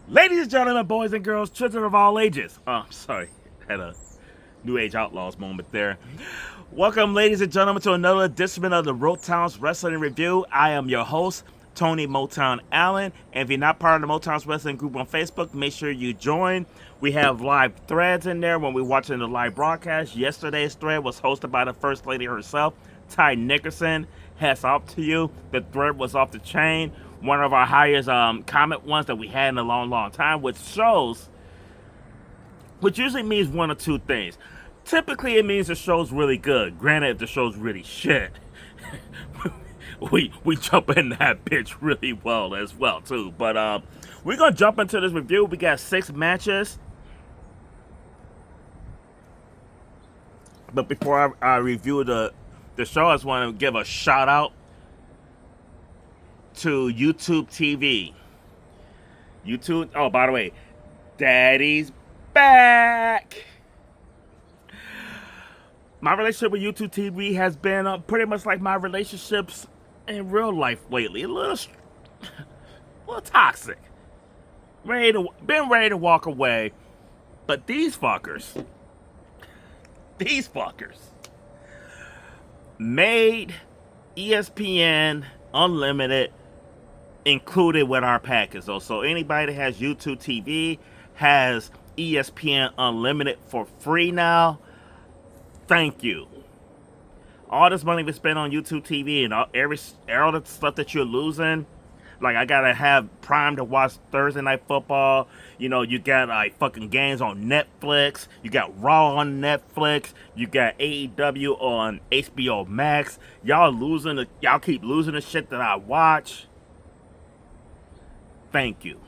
Ladies and gentlemen, boys and girls, children of all ages. Sorry, had a New Age Outlaws moment there. Welcome, ladies and gentlemen, to another edition of the Motown's Wrestling Review. I am your host, Tony Motown Allen. And if you're not part of the Motown's Wrestling group on Facebook, make sure you join. We have live threads in there when we're watching the live broadcast. Yesterday's thread was hosted by the First Lady herself, Ty Nickerson. Hats off to you. The thread was off the chain. One of our highest comment ones that we had in a long time, which usually means one of two things. Typically, it means the show's really good. Granted, if the show's really shit, we jump in that bitch really well as well too. But we're gonna jump into this review. We got 6 matches. But before I review the show, I just want to give a shout out to YouTube TV. YouTube. Oh, by the way, Daddy's back. My relationship with YouTube TV has been pretty much like my relationships in real life lately. A little toxic. Been ready to walk away, but these fuckers made ESPN Unlimited included with our package though. So anybody that has YouTube TV has ESPN Unlimited for free now. Thank you. All this money we spend on YouTube TV and all the stuff that you're losing. Like, I gotta have Prime to watch Thursday Night Football. You know, you got like fucking games on Netflix. You got Raw on Netflix. You got AEW on HBO Max. Y'all keep losing the shit that I watch. Thank you.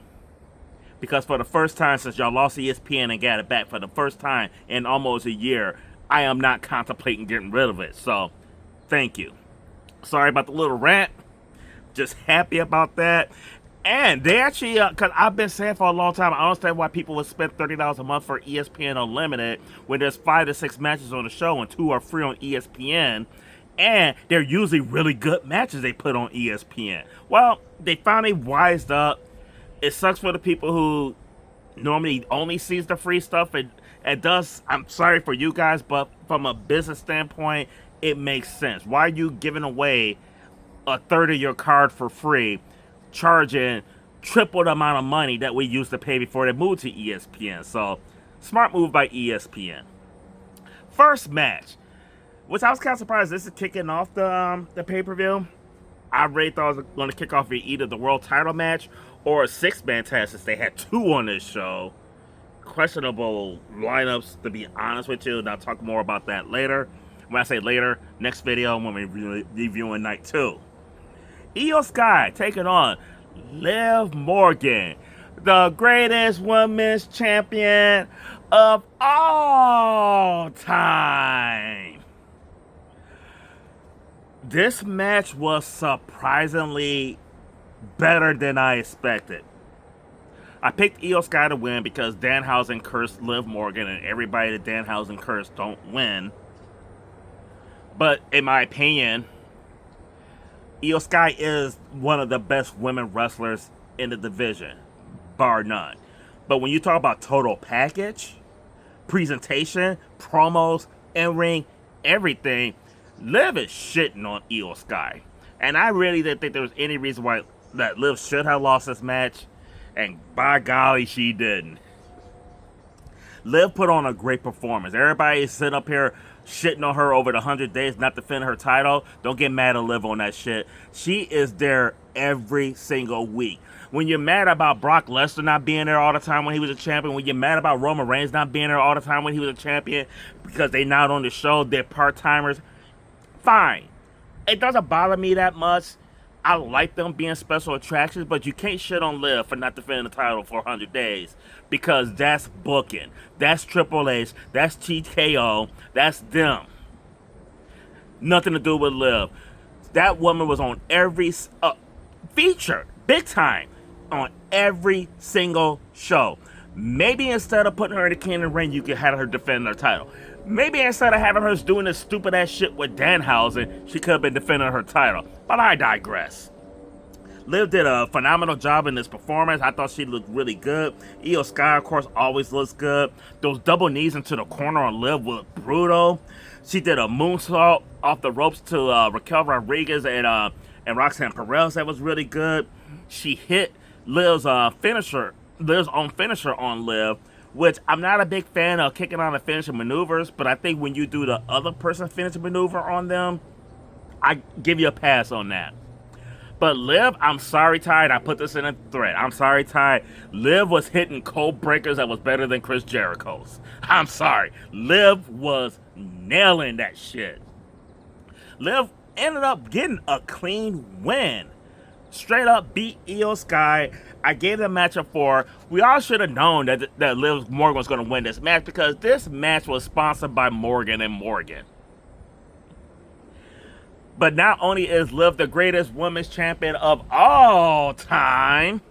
Because for the first time since y'all lost ESPN and got it back, for the first time in almost a year, I am not contemplating getting rid of it. So, thank you. Sorry about the little rant. Just happy about that. And they actually, because I've been saying for a long time, I understand why people would spend $30 a month for ESPN Unlimited when there's 5 to 6 matches on the show and 2 are free on ESPN. And they're usually really good matches they put on ESPN. Well, they finally wised up. It sucks for the people who normally only sees the free stuff. It does. I'm sorry for you guys, but from a business standpoint, it makes sense. Why are you giving away a third of your card for free, charging triple the amount of money that we used to pay before they moved to ESPN? So, smart move by ESPN. First match, which I was kind of surprised this is kicking off the pay-per-view. I really thought it was going to kick off either the world title match or a 6-man tag since they had 2 on this show. Questionable lineups, to be honest with you, and I'll talk more about that later. When I say later, next video when we're reviewing night 2. Io Sky taking on Liv Morgan, the greatest women's champion of all time. This match was surprisingly better than I expected. I picked Io Sky to win because Danhausen cursed Liv Morgan, and everybody that Danhausen cursed don't win. But in my opinion, Io Sky is one of the best women wrestlers in the division, bar none. But when you talk about total package, presentation, promos, in-ring, everything, Liv is shitting on Io Sky. And I really didn't think there was any reason why that Liv should have lost this match. And by golly, she didn't. Liv put on a great performance. Everybody is sitting up here shitting on her over the 100 days not defending her title. Don't get mad at Liv on that shit. She is there every single week. When you're mad about Brock Lesnar not being there all the time when he was a champion, when you're mad about Roman Reigns not being there all the time when he was a champion because they not on the show, they're part-timers, fine. It doesn't bother me that much. I like them being special attractions, but you can't shit on Liv for not defending the title for 100 days because that's booking. That's Triple H. That's TKO. That's them. Nothing to do with Liv. That woman was on every feature, big time, on every single show. Maybe instead of putting her in the King of the Ring, you could have her defend her title. Maybe instead of having her doing this stupid ass shit with Danhausen, she could have been defending her title. But I digress. Liv did a phenomenal job in this performance. I thought she looked really good. Io Sky, of course, always looks good. Those double knees into the corner on Liv were brutal. She did a moonsault off the ropes to Raquel Rodriguez and Roxanne Perez. That was really good. She hit Liv's own finisher on Liv, which I'm not a big fan of kicking on the finishing maneuvers, but I think when you do the other person's finishing maneuver on them, I give you a pass on that. But Liv, I'm sorry, Ty, I put this in a thread. I'm sorry, Ty. Liv was hitting cold breakers that was better than Chris Jericho's. I'm sorry. Liv was nailing that shit. Liv ended up getting a clean win. Straight up beat Io Sky. I gave the match a 4. We all should have known that Liv Morgan was going to win this match because this match was sponsored by Morgan & Morgan. But not only is Liv the greatest women's champion of all time,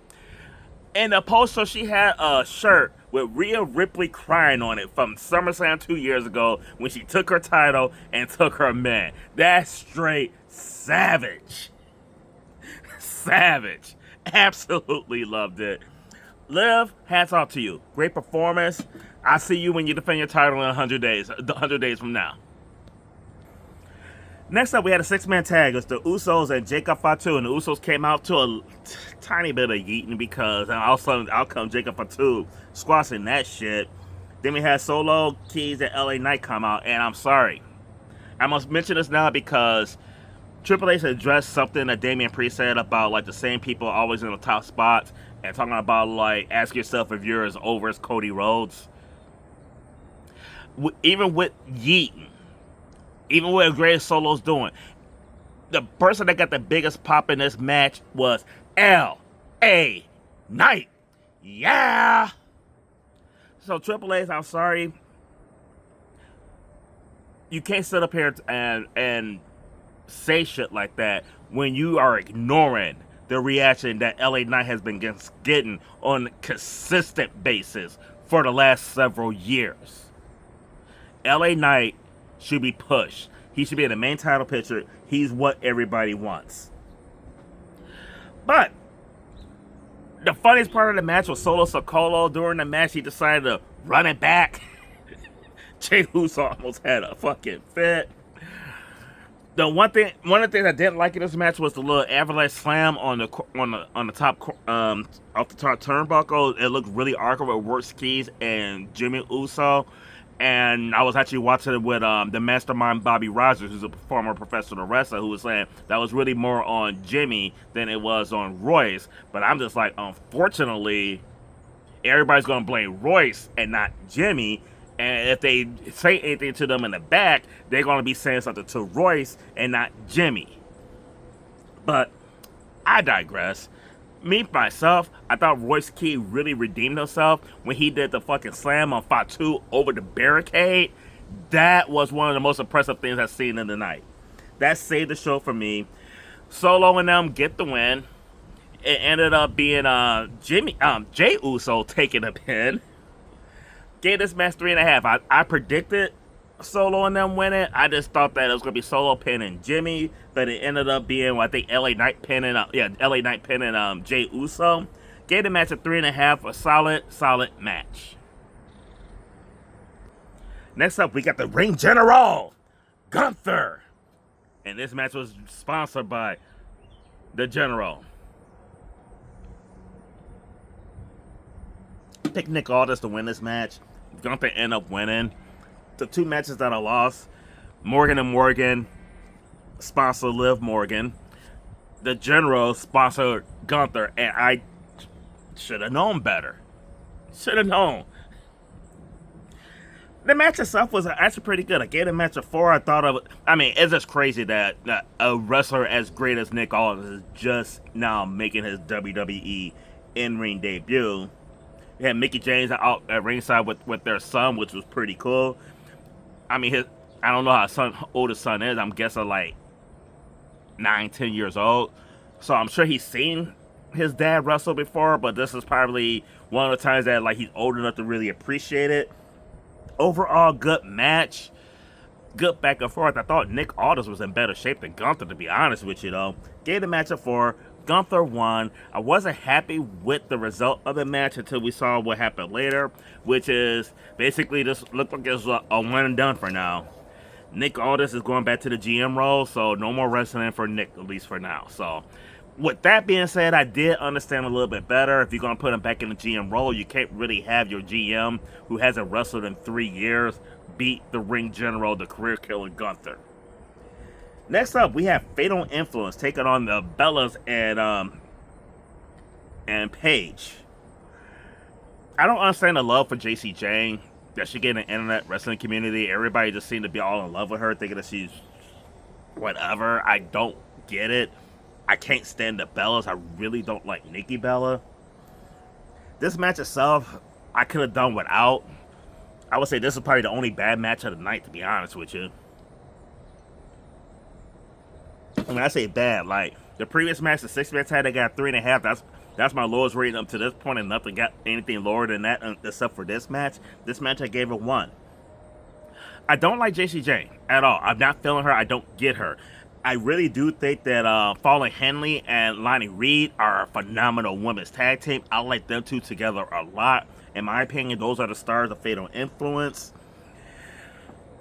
in the poster she had a shirt with Rhea Ripley crying on it from SummerSlam 2 years ago when she took her title and took her man. That's straight savage. Savage. Absolutely loved it. Liv, hats off to you. Great performance. I'll see you when you defend your title in 100 days from now. Next up, we had a 6-man tag. It was the Usos and Jacob Fatu, and the Usos came out to a tiny bit of yeeting because, and all of a sudden, out come Jacob Fatu squashing that shit. Then we had Solo, Keys, and LA Knight come out, and I'm sorry. I must mention this now because Triple H addressed something that Damian Priest said about, like, the same people always in the top spots, and talking about, like, ask yourself if you're as over as Cody Rhodes. Even with yeeting, even what Greatest Solo's doing, the person that got the biggest pop in this match was L.A. Knight. Yeah! So, Triple H, I'm sorry. You can't sit up here and say shit like that when you are ignoring the reaction that L.A. Knight has been getting on a consistent basis for the last several years. L.A. Knight should be pushed. He should be in the main title picture. He's what everybody wants. But the funniest part of the match was Solo Sikoa. During the match, he decided to run it back. Jey Uso almost had a fucking fit. One of the things I didn't like in this match was the little avalanche slam on the top off the top turnbuckle. It looked really awkward with Works Keys and Jimmy Uso. And I was actually watching it with the mastermind Bobby Rogers, who's a former professional wrestler, who was saying that was really more on Jimmy than it was on Royce. But I'm just like, unfortunately, everybody's going to blame Royce and not Jimmy. And if they say anything to them in the back, they're going to be saying something to Royce and not Jimmy. But I digress. Me, myself, I thought Royce Key really redeemed himself when he did the fucking slam on Fatu over the barricade. That was one of the most impressive things I've seen in the night. That saved the show for me. Solo and them get the win. It ended up being Jey Uso taking the pin. Gave this match 3.5. I predicted Solo and them winning. I just thought that it was going to be Solo pinning Jimmy, but it ended up being, I think, LA Knight pinning Jey Uso. Gave the match a 3.5. A solid match. Next up, we got the Ring General, Gunther. And this match was sponsored by the General. Picked Nick Aldis to win this match. Gunther ended up winning. The 2 matches that I lost, Morgan & Morgan sponsor Liv Morgan. The General sponsored Gunther, and I should have known better. Should have known. The match itself was actually pretty good. I gave the match a 4. It's just crazy that a wrestler as great as Nick Aldis is just now making his WWE in-ring debut. They had Mickey James out at ringside with their son, which was pretty cool. I don't know how oldest son is. I'm guessing like 9, 10 years old. So I'm sure he's seen his dad wrestle before, but this is probably one of the times that he's old enough to really appreciate it. Overall, good match. Good back and forth. I thought Nick Aldis was in better shape than Gunther, to be honest with you, though. Gave the match a 4. Gunther won. I wasn't happy with the result of the match until we saw what happened later, which is basically this looked like it's a one and done for now. Nick Aldis is going back to the GM role, so no more wrestling for Nick, at least for now. So, with that being said, I did understand a little bit better. If you're going to put him back in the GM role, you can't really have your GM, who hasn't wrestled in 3 years, beat the ring general, the career killer Gunther. Next up, we have Fatal Influence taking on the Bellas and Paige. I don't understand the love for JC Jane that she get in the internet wrestling community. Everybody just seemed to be all in love with her, thinking that she's whatever. I don't get it. I can't stand the Bellas. I really don't like Nikki Bella. This match itself, I could have done without. I would say this is probably the only bad match of the night, to be honest with you. When I say bad, like the previous match, the 6 match had, they got 3.5. That's my lowest rating up to this point, and nothing got anything lower than that except for this match. This match I gave it 1. I don't like JC Jane at all. I'm not feeling her. I don't get her. I really do think that Fallon Henley and Lonnie Reed are a phenomenal women's tag team. I like them two together a lot. In my opinion, those are the stars of Fatal Influence.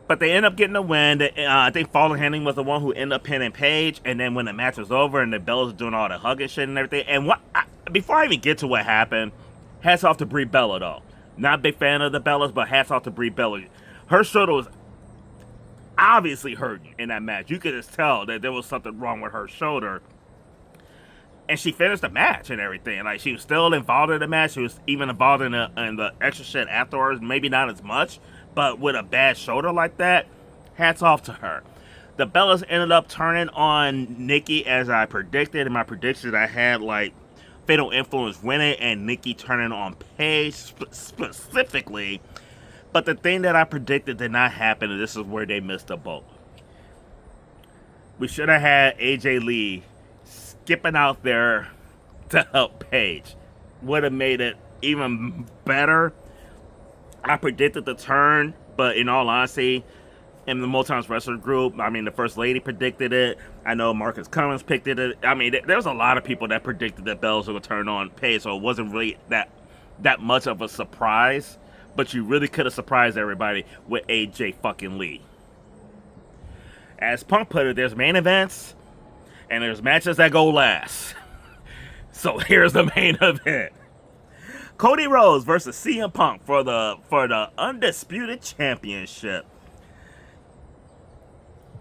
But they end up getting a win. I think Fallon Henley was the one who ended up pinning Paige. And then when the match was over and the Bellas were doing all the hugging shit and everything. And before I even get to what happened, hats off to Brie Bella, though. Not a big fan of the Bellas, but hats off to Brie Bella. Her shoulder was obviously hurting in that match. You could just tell that there was something wrong with her shoulder. And she finished the match and everything. Like, she was still involved in the match. She was even involved in the extra shit afterwards. Maybe not as much. But with a bad shoulder like that, hats off to her. The Bellas ended up turning on Nikki as I predicted. In my predictions, I had like Fatal Influence winning and Nikki turning on Paige specifically. But the thing that I predicted did not happen, and this is where they missed the boat. We should have had AJ Lee skipping out there to help Paige. Would have made it even better. I predicted the turn, but in all honesty, in the Motown's wrestler group, I mean, the First Lady predicted it. I know Marcus Cummins picked it. I mean, there's a lot of people that predicted that Bellas were going to turn on Paige, so it wasn't really that much of a surprise. But you really could have surprised everybody with AJ fucking Lee. As Punk put it, there's main events, and there's matches that go last. So here's the main event. Cody Rhodes versus CM Punk for the Undisputed Championship.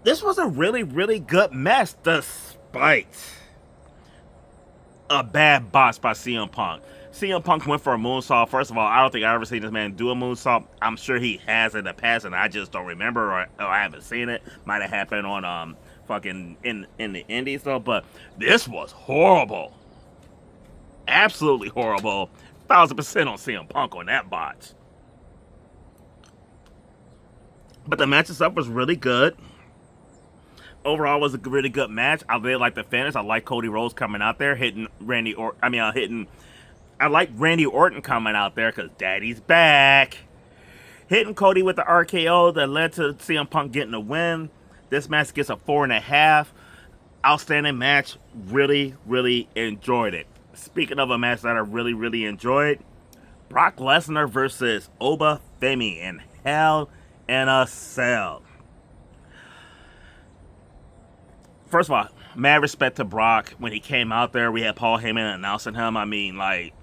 This was a really, really good match despite a bad botch by CM Punk. CM Punk went for a moonsault. First of all, I don't think I've ever seen this man do a moonsault. I'm sure he has in the past, and I just don't remember, or I haven't seen it. Might have happened on fucking in the Indies though. But this was horrible, absolutely horrible. 1,000% on CM Punk on that botch. But the match itself was really good. Overall, it was a really good match. I really like the finish. I like Cody Rhodes coming out there hitting Randy Orton. I like Randy Orton coming out there because Daddy's back. Hitting Cody with the RKO that led to CM Punk getting a win. This match gets a 4.5. Outstanding match. Really, really enjoyed it. Speaking of a match that I really, really enjoyed, Brock Lesnar versus Oba Femi in Hell in a Cell. First of all, mad respect to Brock. When he came out there, we had Paul Heyman announcing him. I mean, like,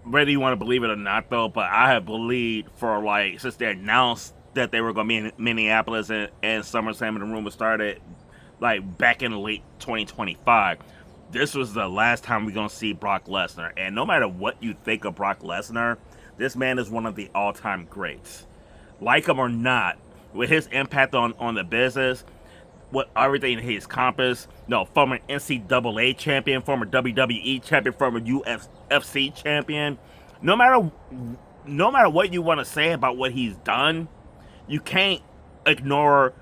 whether you want to believe it or not, though, but I have believed for, like, since they announced that they were going to be in Minneapolis and SummerSlam and the rumor started, like, back in late 2025. This was the last time we're going to see Brock Lesnar. And no matter what you think of Brock Lesnar, this man is one of the all-time greats. Like him or not, with his impact on the business, with everything he's accomplished, former NCAA champion, former WWE champion, former UFC champion. No matter what you want to say about what he's done, you can't ignore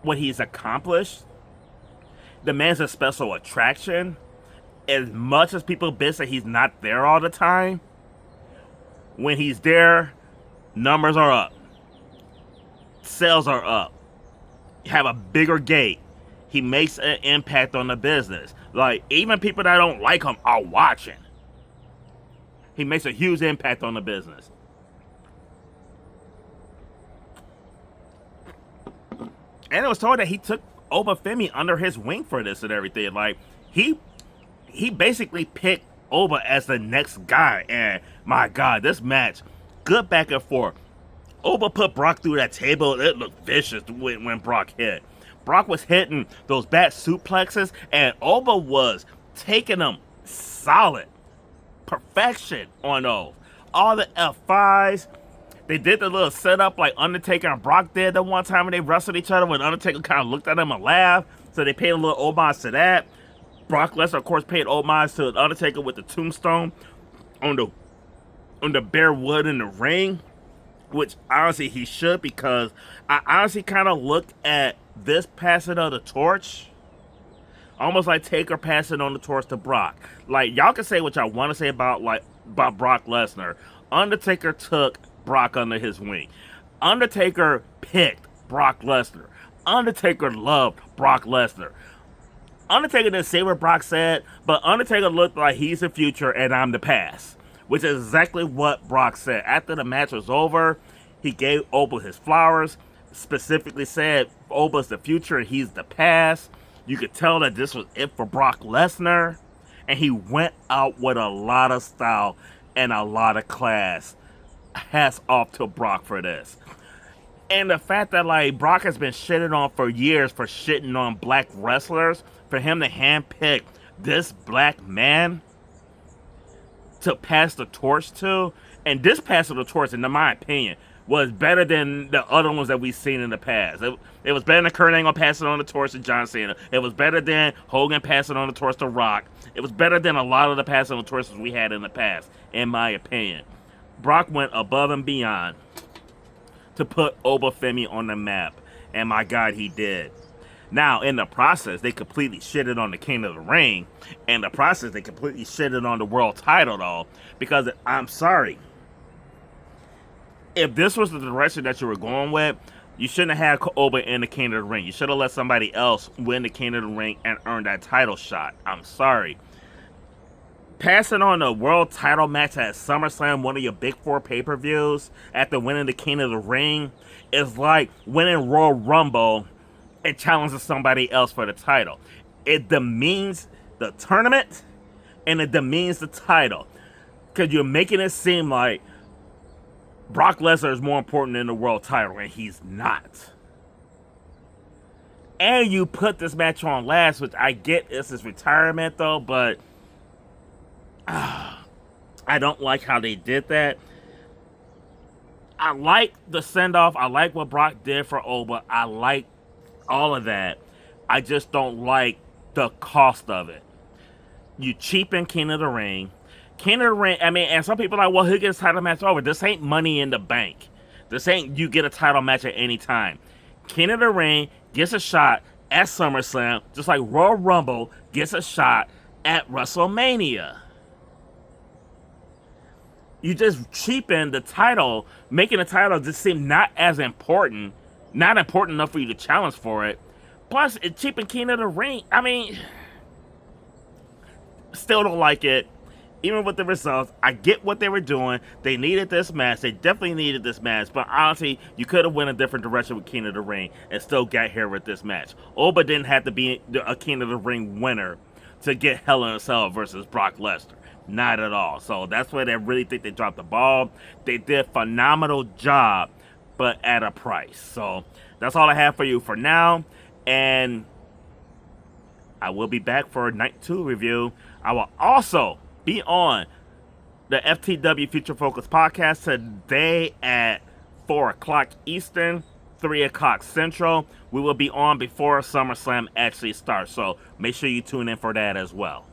what he's accomplished. The man's a special attraction. As much as people bitch that he's not there all the time, when he's there, numbers are up. Sales are up. You have a bigger gate. He makes an impact on the business. Like, even people that don't like him are watching. He makes a huge impact on the business. And it was told that he took Obafemi under his wing for this and everything. Like, he basically picked Oba as the next guy. And my God, this match, good back and forth. Oba put Brock through that table. It looked vicious when Brock hit. Brock was hitting those bat suplexes, and Oba was taking them solid. Perfection on those. All the F5s. They did the little setup like Undertaker and Brock did the one time when they wrestled each other, when Undertaker kind of looked at him and laughed. So they paid a little homage to that. Brock Lesnar, of course, paid homage to Undertaker with the tombstone on the bare wood in the ring, which honestly he should, because I honestly kind of looked at this passing of the torch almost like Taker passing on the torch to Brock. Like, y'all can say what y'all want to say about Brock Lesnar. Undertaker took Brock under his wing. Undertaker picked Brock Lesnar. Undertaker loved Brock Lesnar. Undertaker didn't say what Brock said, but Undertaker looked like he's the future and I'm the past, which is exactly what Brock said. After the match was over, he gave Oba his flowers, specifically said Oba's the future and he's the past. You could tell that this was it for Brock Lesnar, and he went out with a lot of style and a lot of class. Hats off to Brock for this. And the fact that, like, Brock has been shitted on for years for shitting on black wrestlers, for him to handpick this black man to pass the torch to, and this pass of the torch, in my opinion, was better than the other ones that we've seen in the past. It was better than Kurt Angle passing on the torch to John Cena. It was better than Hogan passing on the torch to Rock. It was better than a lot of the passing on the torches we had in the past, in my opinion. Brock went above and beyond to put Obafemi on the map, and my God, he did. Now, in the process, they completely shitted on the King of the Ring. In the process, they completely shitted on the world title, though, because I'm sorry. If this was the direction that you were going with, you shouldn't have had Oba in the King of the Ring. You should have let somebody else win the King of the Ring and earn that title shot. I'm sorry. Passing on a world title match at SummerSlam, one of your big four pay-per-views, after winning the King of the Ring, is like winning Royal Rumble and challenging somebody else for the title. It demeans the tournament, and it demeans the title. Because you're making it seem like Brock Lesnar is more important than the world title, and he's not. And you put this match on last, which I get is his retirement, though, but I don't like how they did that. I like the send-off. I like what Brock did for Oba. I like all of that. I just don't like the cost of it. You cheapen King of the Ring. King of the Ring, I mean, and some people are like, well, who gets title match over? This ain't Money in the Bank. This ain't you get a title match at any time. King of the Ring gets a shot at SummerSlam, just like Royal Rumble gets a shot at WrestleMania. You just cheapen the title, making the title just seem not as important, not important enough for you to challenge for it. Plus, it cheapened King of the Ring. I mean, still don't like it. Even with the results, I get what they were doing. They needed this match. They definitely needed this match. But honestly, you could have went a different direction with King of the Ring and still got here with this match. Oba didn't have to be a King of the Ring winner to get Hell in a Cell versus Brock Lesnar. Not at all. So that's where they really think they dropped the ball. They did a phenomenal job, but at a price. So that's all I have for you for now. And I will be back for Night 2 review. I will also be on the FTW Future Focus podcast today at 4 o'clock Eastern, 3 o'clock Central. We will be on before SummerSlam actually starts, so make sure you tune in for that as well.